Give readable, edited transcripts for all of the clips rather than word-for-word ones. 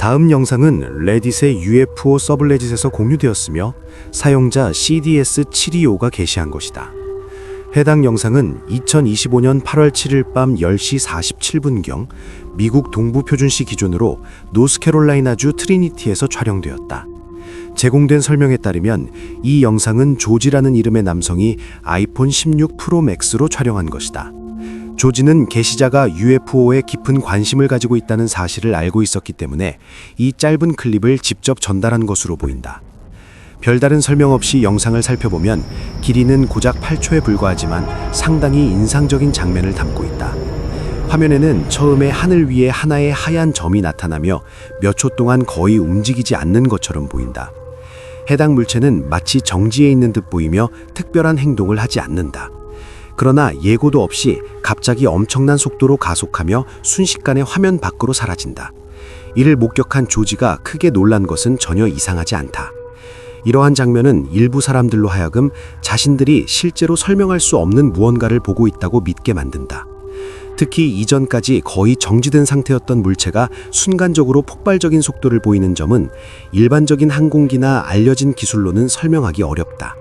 다음 영상은 레딧의 UFO 서블레딧에서 공유되었으며 사용자 CDS725가 게시한 것이다. 해당 영상은 2025년 8월 7일 밤 10시 47분경 미국 동부표준시 기준으로 노스캐롤라이나주 트리니티에서 촬영되었다. 제공된 설명에 따르면 이 영상은 조지라는 이름의 남성이 아이폰 16 프로 맥스로 촬영한 것이다. 조지는 게시자가 UFO에 깊은 관심을 가지고 있다는 사실을 알고 있었기 때문에 이 짧은 클립을 직접 전달한 것으로 보인다. 별다른 설명 없이 영상을 살펴보면 길이는 고작 8초에 불과하지만 상당히 인상적인 장면을 담고 있다. 화면에는 처음에 하늘 위에 하나의 하얀 점이 나타나며 몇 초 동안 거의 움직이지 않는 것처럼 보인다. 해당 물체는 마치 정지해 있는 듯 보이며 특별한 행동을 하지 않는다. 그러나 예고도 없이 갑자기 엄청난 속도로 가속하며 순식간에 화면 밖으로 사라진다. 이를 목격한 조지가 크게 놀란 것은 전혀 이상하지 않다. 이러한 장면은 일부 사람들로 하여금 자신들이 실제로 설명할 수 없는 무언가를 보고 있다고 믿게 만든다. 특히 이전까지 거의 정지된 상태였던 물체가 순간적으로 폭발적인 속도를 보이는 점은 일반적인 항공기나 알려진 기술로는 설명하기 어렵다.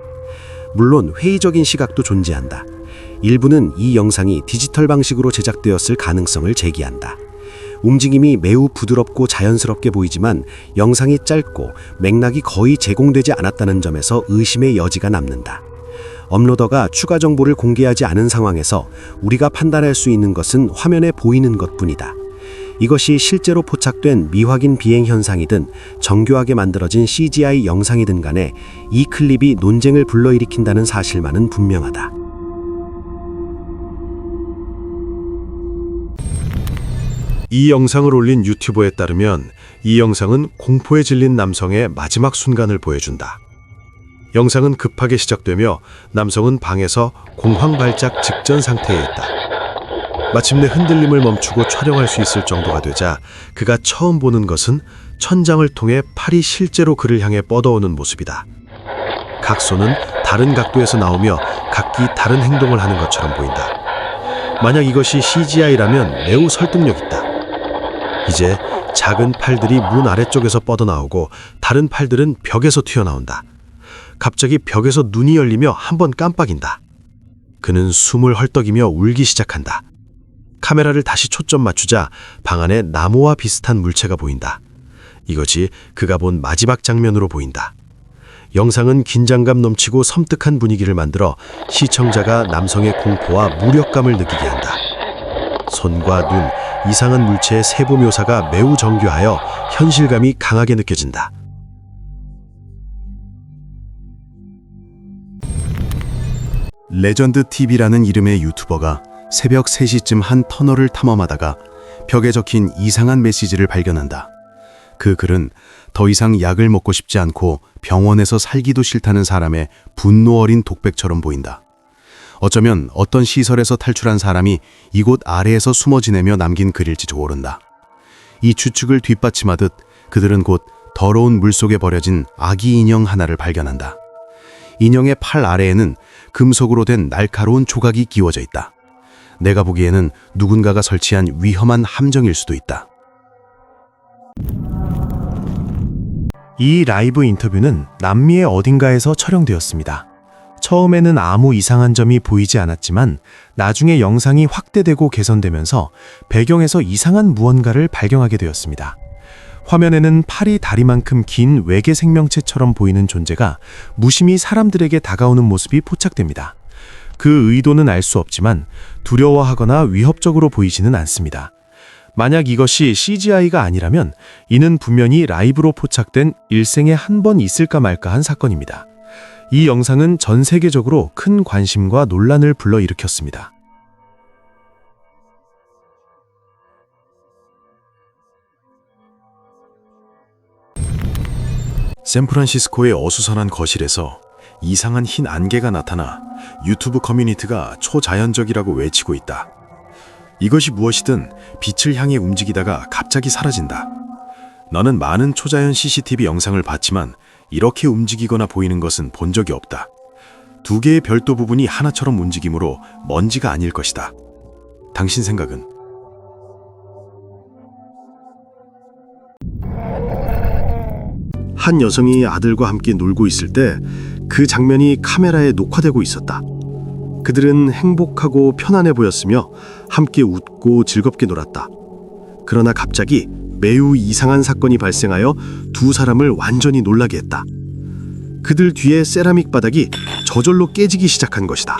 물론 회의적인 시각도 존재한다. 일부는 이 영상이 디지털 방식으로 제작되었을 가능성을 제기한다. 움직임이 매우 부드럽고 자연스럽게 보이지만 영상이 짧고 맥락이 거의 제공되지 않았다는 점에서 의심의 여지가 남는다. 업로더가 추가 정보를 공개하지 않은 상황에서 우리가 판단할 수 있는 것은 화면에 보이는 것뿐이다. 이것이 실제로 포착된 미확인 비행 현상이든 정교하게 만들어진 CGI 영상이든 간에 이 클립이 논쟁을 불러일으킨다는 사실만은 분명하다. 이 영상을 올린 유튜버에 따르면 이 영상은 공포에 질린 남성의 마지막 순간을 보여준다. 영상은 급하게 시작되며 남성은 방에서 공황 발작 직전 상태에 있다. 마침내 흔들림을 멈추고 촬영할 수 있을 정도가 되자 그가 처음 보는 것은 천장을 통해 팔이 실제로 그를 향해 뻗어오는 모습이다. 각소는 다른 각도에서 나오며 각기 다른 행동을 하는 것처럼 보인다. 만약 이것이 CGI라면 매우 설득력 있다. 이제 작은 팔들이 문 아래쪽에서 뻗어나오고 다른 팔들은 벽에서 튀어나온다. 갑자기 벽에서 눈이 열리며 한번 깜빡인다. 그는 숨을 헐떡이며 울기 시작한다. 카메라를 다시 초점 맞추자 방 안에 나무와 비슷한 물체가 보인다. 이것이 그가 본 마지막 장면으로 보인다. 영상은 긴장감 넘치고 섬뜩한 분위기를 만들어 시청자가 남성의 공포와 무력감을 느끼게 한다. 손과 눈, 이상한 물체의 세부 묘사가 매우 정교하여 현실감이 강하게 느껴진다. 레전드 TV라는 이름의 유튜버가 새벽 3시쯤 한 터널을 탐험하다가 벽에 적힌 이상한 메시지를 발견한다. 그 글은 더 이상 약을 먹고 싶지 않고 병원에서 살기도 싫다는 사람의 분노 어린 독백처럼 보인다. 어쩌면 어떤 시설에서 탈출한 사람이 이곳 아래에서 숨어 지내며 남긴 글일지도 모른다. 이 추측을 뒷받침하듯 그들은 곧 더러운 물속에 버려진 아기 인형 하나를 발견한다. 인형의 팔 아래에는 금속으로 된 날카로운 조각이 끼워져 있다. 내가 보기에는 누군가가 설치한 위험한 함정일 수도 있다. 이 라이브 인터뷰는 남미의 어딘가에서 촬영되었습니다. 처음에는 아무 이상한 점이 보이지 않았지만 나중에 영상이 확대되고 개선되면서 배경에서 이상한 무언가를 발견하게 되었습니다. 화면에는 팔이 다리만큼 긴 외계 생명체처럼 보이는 존재가 무심히 사람들에게 다가오는 모습이 포착됩니다. 그 의도는 알 수 없지만 두려워하거나 위협적으로 보이지는 않습니다. 만약 이것이 CGI가 아니라면 이는 분명히 라이브로 포착된 일생에 한 번 있을까 말까 한 사건입니다. 이 영상은 전 세계적으로 큰 관심과 논란을 불러일으켰습니다. 샌프란시스코의 어수선한 거실에서 이상한 흰 안개가 나타나 유튜브 커뮤니티가 초자연적이라고 외치고 있다. 이것이 무엇이든 빛을 향해 움직이다가 갑자기 사라진다. 나는 많은 초자연 CCTV 영상을 봤지만 이렇게 움직이거나 보이는 것은 본 적이 없다. 두 개의 별도 부분이 하나처럼 움직이므로 먼지가 아닐 것이다. 당신 생각은? 한 여성이 아들과 함께 놀고 있을 때 그 장면이 카메라에 녹화되고 있었다. 그들은 행복하고 편안해 보였으며 함께 웃고 즐겁게 놀았다. 그러나 갑자기 매우 이상한 사건이 발생하여 두 사람을 완전히 놀라게 했다. 그들 뒤에 세라믹 바닥이 저절로 깨지기 시작한 것이다.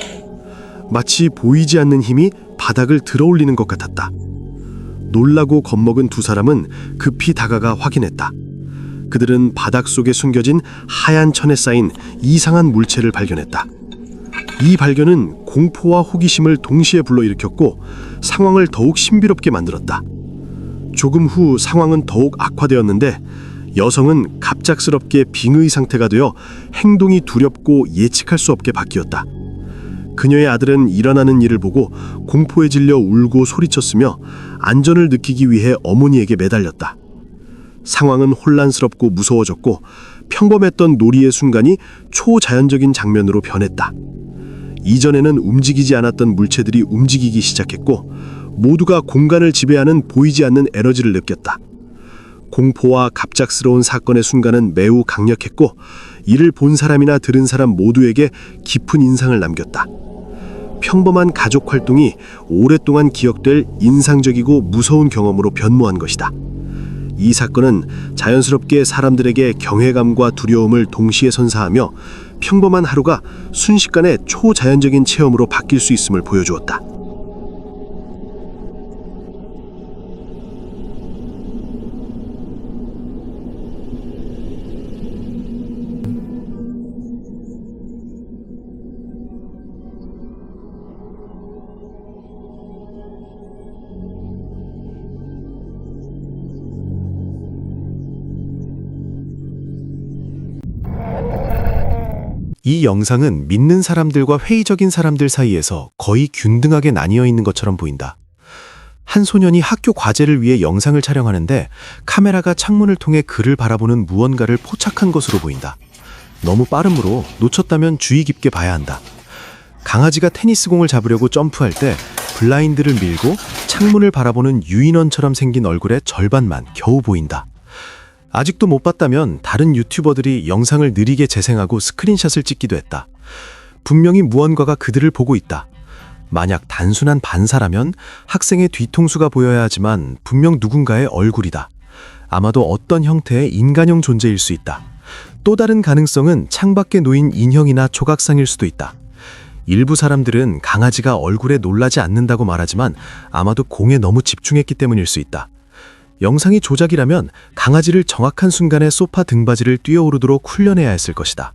마치 보이지 않는 힘이 바닥을 들어올리는 것 같았다. 놀라고 겁먹은 두 사람은 급히 다가가 확인했다. 그들은 바닥 속에 숨겨진 하얀 천에 쌓인 이상한 물체를 발견했다. 이 발견은 공포와 호기심을 동시에 불러일으켰고 상황을 더욱 신비롭게 만들었다. 조금 후 상황은 더욱 악화되었는데 여성은 갑작스럽게 빙의 상태가 되어 행동이 두렵고 예측할 수 없게 바뀌었다. 그녀의 아들은 일어나는 일을 보고 공포에 질려 울고 소리쳤으며 안전을 느끼기 위해 어머니에게 매달렸다. 상황은 혼란스럽고 무서워졌고 평범했던 놀이의 순간이 초자연적인 장면으로 변했다. 이전에는 움직이지 않았던 물체들이 움직이기 시작했고 모두가 공간을 지배하는 보이지 않는 에너지를 느꼈다. 공포와 갑작스러운 사건의 순간은 매우 강력했고 이를 본 사람이나 들은 사람 모두에게 깊은 인상을 남겼다. 평범한 가족 활동이 오랫동안 기억될 인상적이고 무서운 경험으로 변모한 것이다. 이 사건은 자연스럽게 사람들에게 경외감과 두려움을 동시에 선사하며 평범한 하루가 순식간에 초자연적인 체험으로 바뀔 수 있음을 보여주었다. 이 영상은 믿는 사람들과 회의적인 사람들 사이에서 거의 균등하게 나뉘어 있는 것처럼 보인다. 한 소년이 학교 과제를 위해 영상을 촬영하는데 카메라가 창문을 통해 그를 바라보는 무언가를 포착한 것으로 보인다. 너무 빠르므로 놓쳤다면 주의 깊게 봐야 한다. 강아지가 테니스공을 잡으려고 점프할 때 블라인드를 밀고 창문을 바라보는 유인원처럼 생긴 얼굴의 절반만 겨우 보인다. 아직도 못 봤다면 다른 유튜버들이 영상을 느리게 재생하고 스크린샷을 찍기도 했다. 분명히 무언가가 그들을 보고 있다. 만약 단순한 반사라면 학생의 뒤통수가 보여야 하지만 분명 누군가의 얼굴이다. 아마도 어떤 형태의 인간형 존재일 수 있다. 또 다른 가능성은 창밖에 놓인 인형이나 조각상일 수도 있다. 일부 사람들은 강아지가 얼굴에 놀라지 않는다고 말하지만 아마도 공에 너무 집중했기 때문일 수 있다. 영상이 조작이라면 강아지를 정확한 순간에 소파 등받이를 뛰어오르도록 훈련해야 했을 것이다.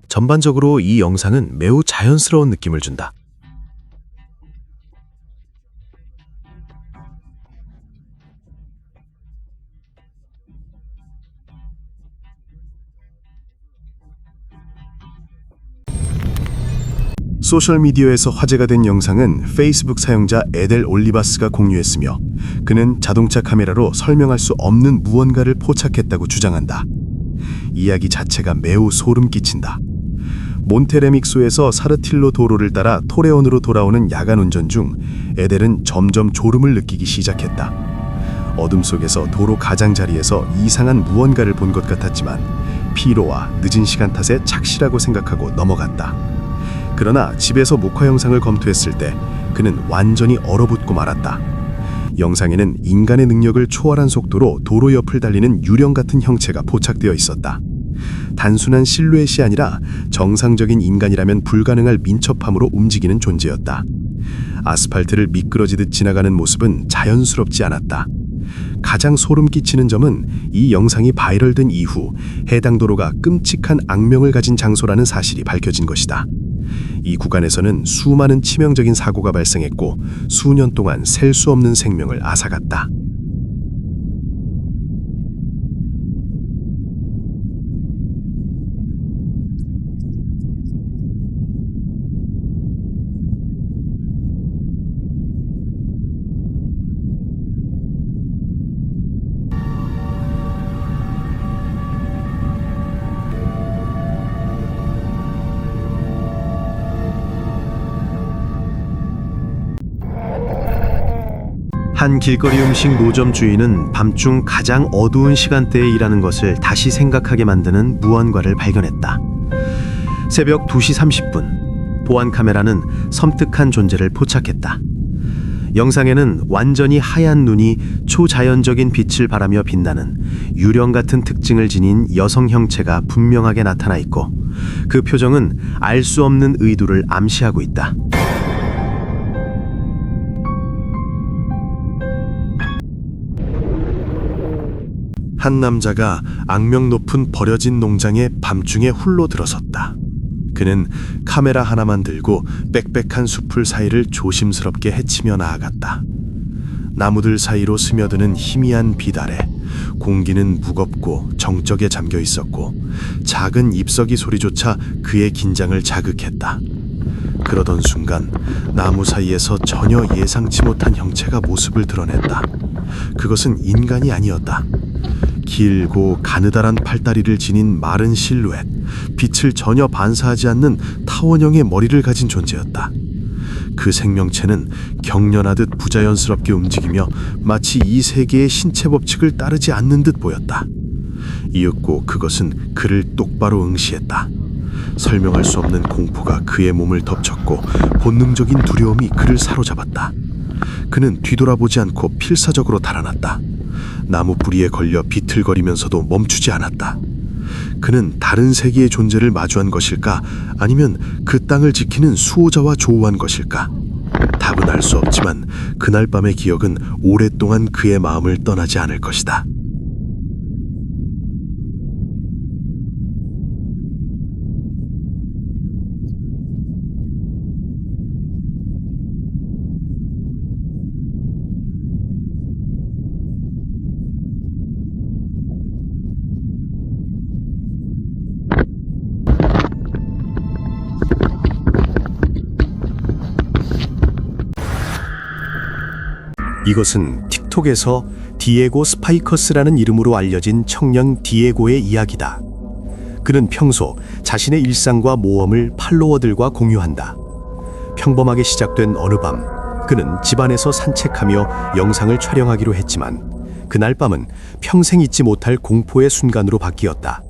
전반적으로 이 영상은 매우 자연스러운 느낌을 준다. 소셜미디어에서 화제가 된 영상은 페이스북 사용자 에델 올리바스가 공유했으며 그는 자동차 카메라로 설명할 수 없는 무언가를 포착했다고 주장한다. 이야기 자체가 매우 소름 끼친다. 몬테레믹소에서 사르틸로 도로를 따라 토레온으로 돌아오는 야간 운전 중 에델은 점점 졸음을 느끼기 시작했다. 어둠 속에서 도로 가장자리에서 이상한 무언가를 본 것 같았지만 피로와 늦은 시간 탓에 착시라고 생각하고 넘어갔다. 그러나 집에서 목화 영상을 검토했을 때 그는 완전히 얼어붙고 말았다. 영상에는 인간의 능력을 초월한 속도로 도로 옆을 달리는 유령 같은 형체가 포착되어 있었다. 단순한 실루엣이 아니라 정상적인 인간이라면 불가능할 민첩함으로 움직이는 존재였다. 아스팔트를 미끄러지듯 지나가는 모습은 자연스럽지 않았다. 가장 소름 끼치는 점은 이 영상이 바이럴된 이후 해당 도로가 끔찍한 악명을 가진 장소라는 사실이 밝혀진 것이다. 이 구간에서는 수많은 치명적인 사고가 발생했고 수년 동안 셀 수 없는 생명을 앗아갔다. 한 길거리 음식 노점 주인은 밤중 가장 어두운 시간대에 일하는 것을 다시 생각하게 만드는 무언가를 발견했다. 새벽 2시 30분, 보안 카메라는 섬뜩한 존재를 포착했다. 영상에는 완전히 하얀 눈이 초자연적인 빛을 발하며 빛나는 유령 같은 특징을 지닌 여성 형체가 분명하게 나타나 있고, 그 표정은 알 수 없는 의도를 암시하고 있다. 한 남자가 악명 높은 버려진 농장에 밤중에 홀로 들어섰다. 그는 카메라 하나만 들고 빽빽한 숲을 사이를 조심스럽게 헤치며 나아갔다. 나무들 사이로 스며드는 희미한 빛 아래 공기는 무겁고 정적에 잠겨 있었고, 작은 잎서기 소리조차 그의 긴장을 자극했다. 그러던 순간 나무 사이에서 전혀 예상치 못한 형체가 모습을 드러냈다. 그것은 인간이 아니었다. 길고 가느다란 팔다리를 지닌 마른 실루엣, 빛을 전혀 반사하지 않는 타원형의 머리를 가진 존재였다. 그 생명체는 경련하듯 부자연스럽게 움직이며 마치 이 세계의 신체 법칙을 따르지 않는 듯 보였다. 이윽고 그것은 그를 똑바로 응시했다. 설명할 수 없는 공포가 그의 몸을 덮쳤고 본능적인 두려움이 그를 사로잡았다. 그는 뒤돌아보지 않고 필사적으로 달아났다. 나무 뿌리에 걸려 비틀거리면서도 멈추지 않았다. 그는 다른 세계의 존재를 마주한 것일까? 아니면 그 땅을 지키는 수호자와 조우한 것일까? 답은 알 수 없지만 그날 밤의 기억은 오랫동안 그의 마음을 떠나지 않을 것이다. 이것은 틱톡에서 디에고 스파이커스라는 이름으로 알려진 청년 디에고의 이야기다. 그는 평소 자신의 일상과 모험을 팔로워들과 공유한다. 평범하게 시작된 어느 밤, 그는 집안에서 산책하며 영상을 촬영하기로 했지만 그날 밤은 평생 잊지 못할 공포의 순간으로 바뀌었다.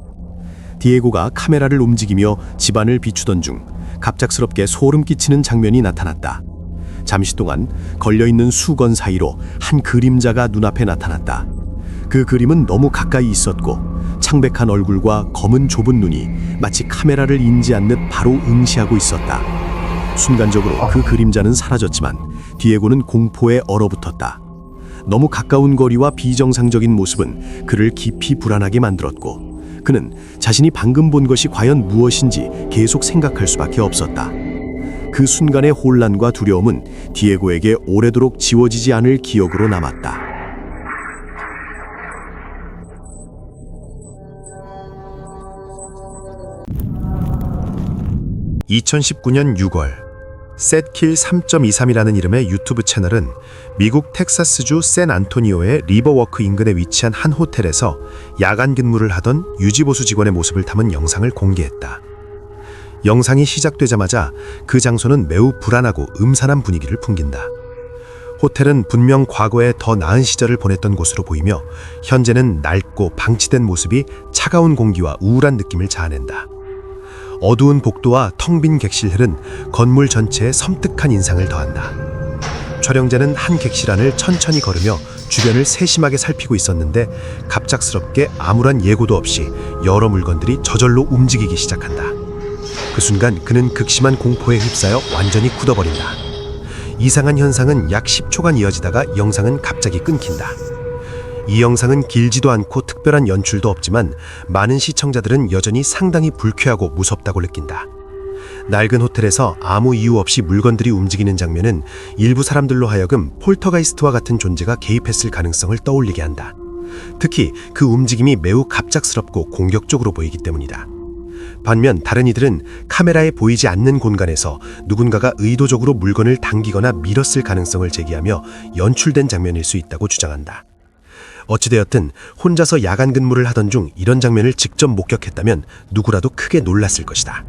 디에고가 카메라를 움직이며 집안을 비추던 중 갑작스럽게 소름 끼치는 장면이 나타났다. 잠시 동안 걸려있는 수건 사이로 한 그림자가 눈앞에 나타났다. 그 그림은 너무 가까이 있었고 창백한 얼굴과 검은 좁은 눈이 마치 카메라를 인지한 듯 바로 응시하고 있었다. 순간적으로 그 그림자는 사라졌지만 디에고는 공포에 얼어붙었다. 너무 가까운 거리와 비정상적인 모습은 그를 깊이 불안하게 만들었고, 그는 자신이 방금 본 것이 과연 무엇인지 계속 생각할 수밖에 없었다. 그 순간의 혼란과 두려움은 디에고에게 오래도록 지워지지 않을 기억으로 남았다. 2019년 6월, 셋킬 3.23이라는 이름의 유튜브 채널은 미국 텍사스주 샌안토니오의 리버워크 인근에 위치한 한 호텔에서 야간 근무를 하던 유지보수 직원의 모습을 담은 영상을 공개했다. 영상이 시작되자마자 그 장소는 매우 불안하고 음산한 분위기를 풍긴다. 호텔은 분명 과거에 더 나은 시절을 보냈던 곳으로 보이며 현재는 낡고 방치된 모습이 차가운 공기와 우울한 느낌을 자아낸다. 어두운 복도와 텅 빈 객실들은 건물 전체에 섬뜩한 인상을 더한다. 촬영자는 한 객실 안을 천천히 걸으며 주변을 세심하게 살피고 있었는데 갑작스럽게 아무런 예고도 없이 여러 물건들이 저절로 움직이기 시작한다. 그 순간 그는 극심한 공포에 휩싸여 완전히 굳어버린다. 이상한 현상은 약 10초간 이어지다가 영상은 갑자기 끊긴다. 이 영상은 길지도 않고 특별한 연출도 없지만 많은 시청자들은 여전히 상당히 불쾌하고 무섭다고 느낀다. 낡은 호텔에서 아무 이유 없이 물건들이 움직이는 장면은 일부 사람들로 하여금 폴터가이스트와 같은 존재가 개입했을 가능성을 떠올리게 한다. 특히 그 움직임이 매우 갑작스럽고 공격적으로 보이기 때문이다. 반면 다른 이들은 카메라에 보이지 않는 공간에서 누군가가 의도적으로 물건을 당기거나 밀었을 가능성을 제기하며 연출된 장면일 수 있다고 주장한다. 어찌되었든 혼자서 야간 근무를 하던 중 이런 장면을 직접 목격했다면 누구라도 크게 놀랐을 것이다.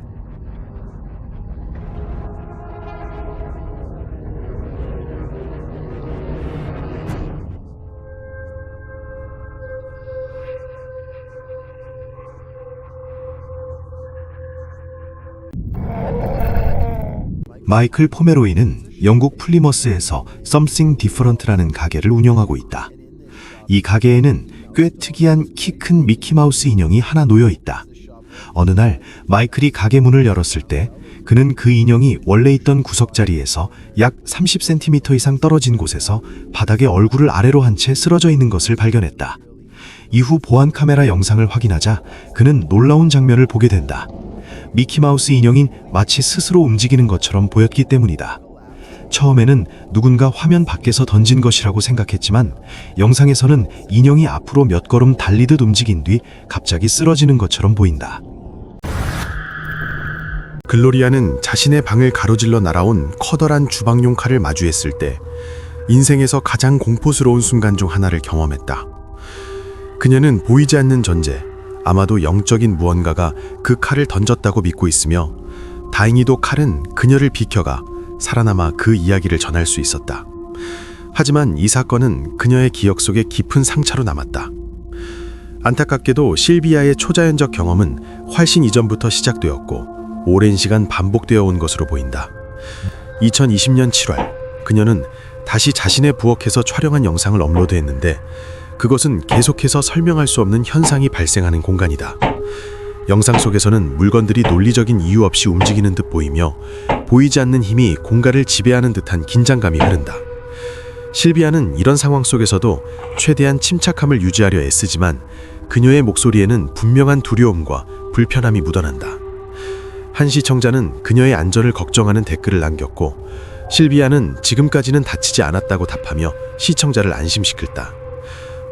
마이클 포메로이는 영국 플리머스에서 Something Different라는 가게를 운영하고 있다. 이 가게에는 꽤 특이한 키 큰 미키마우스 인형이 하나 놓여 있다. 어느 날 마이클이 가게 문을 열었을 때 그는 그 인형이 원래 있던 구석 자리에서 약 30cm 이상 떨어진 곳에서 바닥에 얼굴을 아래로 한 채 쓰러져 있는 것을 발견했다. 이후 보안 카메라 영상을 확인하자 그는 놀라운 장면을 보게 된다. 미키마우스 인형인 마치 스스로 움직이는 것처럼 보였기 때문이다. 처음에는 누군가 화면 밖에서 던진 것이라고 생각했지만 영상에서는 인형이 앞으로 몇 걸음 달리듯 움직인 뒤 갑자기 쓰러지는 것처럼 보인다. 글로리아는 자신의 방을 가로질러 날아온 커다란 주방용 칼을 마주했을 때 인생에서 가장 공포스러운 순간 중 하나를 경험했다. 그녀는 보이지 않는 존재, 아마도 영적인 무언가가 그 칼을 던졌다고 믿고 있으며 다행히도 칼은 그녀를 비켜가 살아남아 그 이야기를 전할 수 있었다. 하지만 이 사건은 그녀의 기억 속에 깊은 상처로 남았다. 안타깝게도 실비아의 초자연적 경험은 훨씬 이전부터 시작되었고 오랜 시간 반복되어 온 것으로 보인다. 2020년 7월, 그녀는 다시 자신의 부엌에서 촬영한 영상을 업로드했는데 그것은 계속해서 설명할 수 없는 현상이 발생하는 공간이다. 영상 속에서는 물건들이 논리적인 이유 없이 움직이는 듯 보이며 보이지 않는 힘이 공간을 지배하는 듯한 긴장감이 흐른다. 실비아는 이런 상황 속에서도 최대한 침착함을 유지하려 애쓰지만 그녀의 목소리에는 분명한 두려움과 불편함이 묻어난다. 한 시청자는 그녀의 안전을 걱정하는 댓글을 남겼고 실비아는 지금까지는 다치지 않았다고 답하며 시청자를 안심시켰다.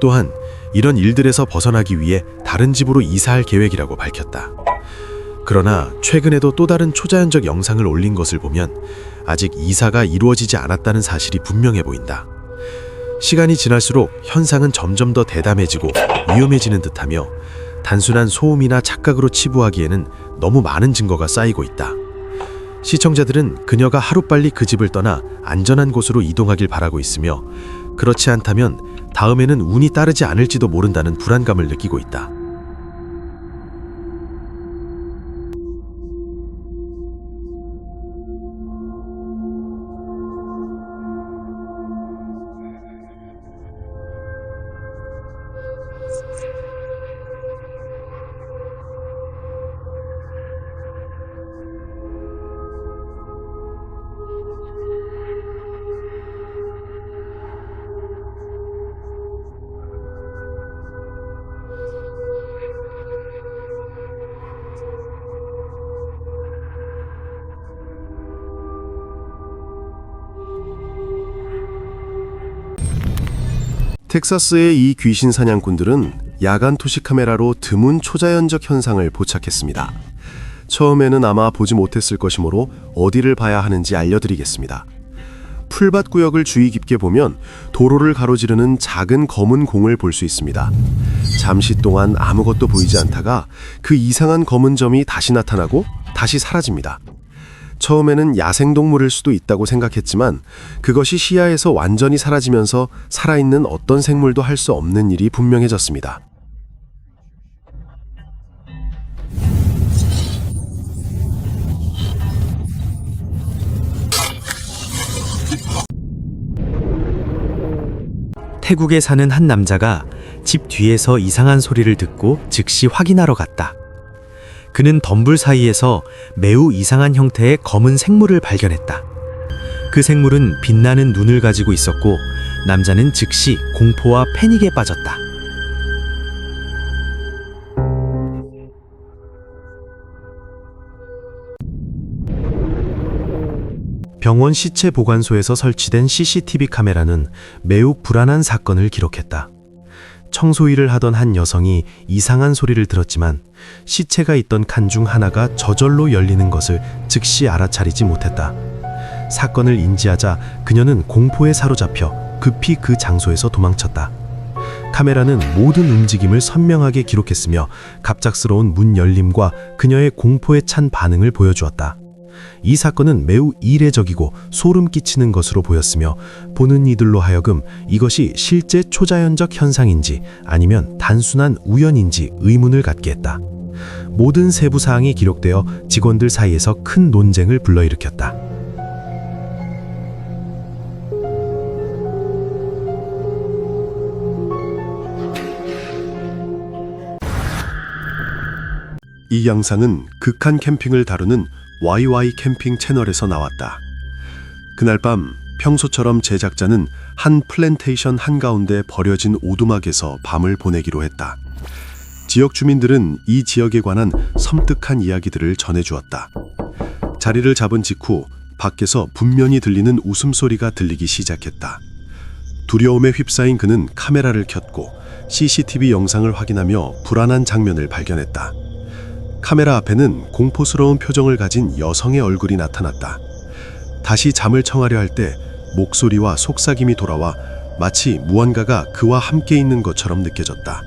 또한 이런 일들에서 벗어나기 위해 다른 집으로 이사할 계획이라고 밝혔다. 그러나 최근에도 또 다른 초자연적 영상을 올린 것을 보면 아직 이사가 이루어지지 않았다는 사실이 분명해 보인다. 시간이 지날수록 현상은 점점 더 대담해지고 위험해지는 듯하며 단순한 소음이나 착각으로 치부하기에는 너무 많은 증거가 쌓이고 있다. 시청자들은 그녀가 하루빨리 그 집을 떠나 안전한 곳으로 이동하길 바라고 있으며 그렇지 않다면 다음에는 운이 따르지 않을지도 모른다는 불안감을 느끼고 있다. 텍사스의 이 귀신 사냥꾼들은 야간 투시 카메라로 드문 초자연적 현상을 포착했습니다. 처음에는 아마 보지 못했을 것이므로 어디를 봐야 하는지 알려드리겠습니다. 풀밭 구역을 주의 깊게 보면 도로를 가로지르는 작은 검은 공을 볼 수 있습니다. 잠시 동안 아무것도 보이지 않다가 그 이상한 검은 점이 다시 나타나고 다시 사라집니다. 처음에는 야생동물일 수도 있다고 생각했지만 그것이 시야에서 완전히 사라지면서 살아있는 어떤 생물도 할 수 없는 일이 분명해졌습니다. 태국에 사는 한 남자가 집 뒤에서 이상한 소리를 듣고 즉시 확인하러 갔다. 그는 덤불 사이에서 매우 이상한 형태의 검은 생물을 발견했다. 그 생물은 빛나는 눈을 가지고 있었고 남자는 즉시 공포와 패닉에 빠졌다. 병원 시체 보관소에서 설치된 CCTV 카메라는 매우 불안한 사건을 기록했다. 청소 일을 하던 한 여성이 이상한 소리를 들었지만 시체가 있던 칸 중 하나가 저절로 열리는 것을 즉시 알아차리지 못했다. 사건을 인지하자 그녀는 공포에 사로잡혀 급히 그 장소에서 도망쳤다. 카메라는 모든 움직임을 선명하게 기록했으며 갑작스러운 문 열림과 그녀의 공포에 찬 반응을 보여주었다. 이 사건은 매우 이례적이고 소름 끼치는 것으로 보였으며 보는 이들로 하여금 이것이 실제 초자연적 현상인지 아니면 단순한 우연인지 의문을 갖게 했다. 모든 세부 사항이 기록되어 직원들 사이에서 큰 논쟁을 불러일으켰다. 이 영상은 극한 캠핑을 다루는 YY 캠핑 채널에서 나왔다. 그날 밤 평소처럼 제작자는 한 플랜테이션 한가운데 버려진 오두막에서 밤을 보내기로 했다. 지역 주민들은 이 지역에 관한 섬뜩한 이야기들을 전해주었다. 자리를 잡은 직후 밖에서 분명히 들리는 웃음소리가 들리기 시작했다. 두려움에 휩싸인 그는 카메라를 켰고 CCTV 영상을 확인하며 불안한 장면을 발견했다. 카메라 앞에는 공포스러운 표정을 가진 여성의 얼굴이 나타났다. 다시 잠을 청하려 할 때 목소리와 속삭임이 돌아와 마치 무언가가 그와 함께 있는 것처럼 느껴졌다.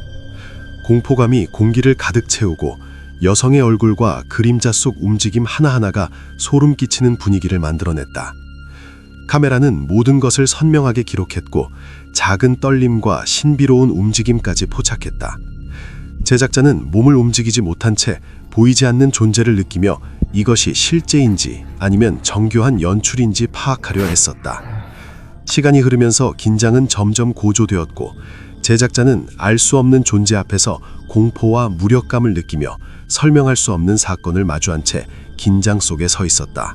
공포감이 공기를 가득 채우고 여성의 얼굴과 그림자 속 움직임 하나하나가 소름 끼치는 분위기를 만들어냈다. 카메라는 모든 것을 선명하게 기록했고 작은 떨림과 신비로운 움직임까지 포착했다. 제작자는 몸을 움직이지 못한 채 보이지 않는 존재를 느끼며 이것이 실제인지 아니면 정교한 연출인지 파악하려 애썼다. 시간이 흐르면서 긴장은 점점 고조되었고 제작자는 알 수 없는 존재 앞에서 공포와 무력감을 느끼며 설명할 수 없는 사건을 마주한 채 긴장 속에 서 있었다.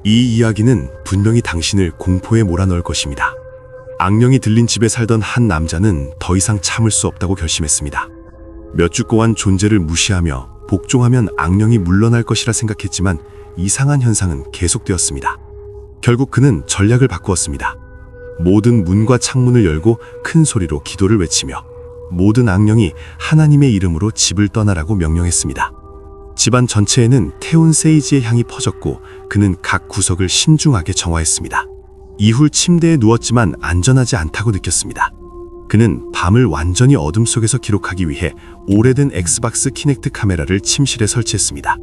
이 이야기는 분명히 당신을 공포에 몰아넣을 것입니다. 악령이 들린 집에 살던 한 남자는 더 이상 참을 수 없다고 결심했습니다. 몇 주 동안 존재를 무시하며 복종하면 악령이 물러날 것이라 생각했지만 이상한 현상은 계속되었습니다. 결국 그는 전략을 바꾸었습니다. 모든 문과 창문을 열고 큰 소리로 기도를 외치며 모든 악령이 하나님의 이름으로 집을 떠나라고 명령했습니다. 집안 전체에는 태운 세이지의 향이 퍼졌고 그는 각 구석을 신중하게 정화했습니다. 이후 침대에 누웠지만 안전하지 않다고 느꼈습니다. 그는 밤을 완전히 어둠 속에서 기록하기 위해 오래된 엑스박스 키넥트 카메라를 침실에 설치했습니다.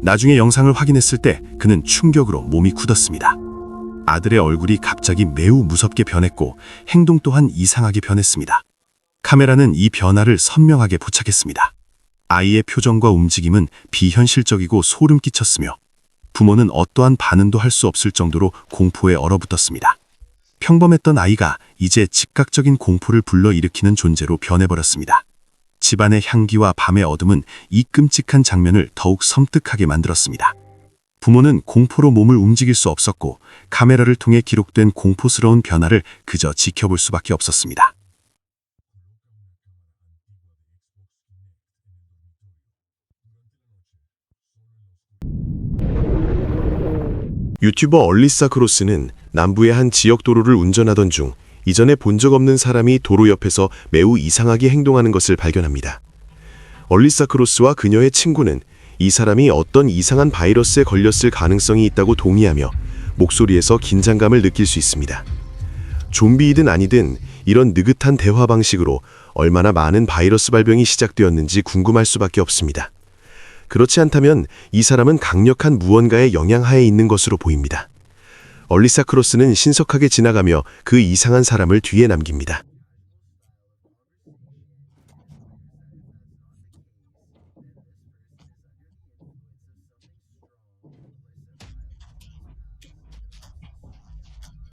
나중에 영상을 확인했을 때 그는 충격으로 몸이 굳었습니다. 아들의 얼굴이 갑자기 매우 무섭게 변했고 행동 또한 이상하게 변했습니다. 카메라는 이 변화를 선명하게 포착했습니다. 아이의 표정과 움직임은 비현실적이고 소름 끼쳤으며 부모는 어떠한 반응도 할 수 없을 정도로 공포에 얼어붙었습니다. 평범했던 아이가 이제 즉각적인 공포를 불러일으키는 존재로 변해버렸습니다. 집안의 향기와 밤의 어둠은 이 끔찍한 장면을 더욱 섬뜩하게 만들었습니다. 부모는 공포로 몸을 움직일 수 없었고 카메라를 통해 기록된 공포스러운 변화를 그저 지켜볼 수밖에 없었습니다. 유튜버 얼리사 크로스는 남부의 한 지역 도로를 운전하던 중 이전에 본 적 없는 사람이 도로 옆에서 매우 이상하게 행동하는 것을 발견합니다. 얼리사 크로스와 그녀의 친구는 이 사람이 어떤 이상한 바이러스에 걸렸을 가능성이 있다고 동의하며 목소리에서 긴장감을 느낄 수 있습니다. 좀비이든 아니든 이런 느긋한 대화 방식으로 얼마나 많은 바이러스 발병이 시작되었는지 궁금할 수밖에 없습니다. 그렇지 않다면 이 사람은 강력한 무언가의 영향하에 있는 것으로 보입니다. 얼리사 크로스는 신속하게 지나가며 그 이상한 사람을 뒤에 남깁니다.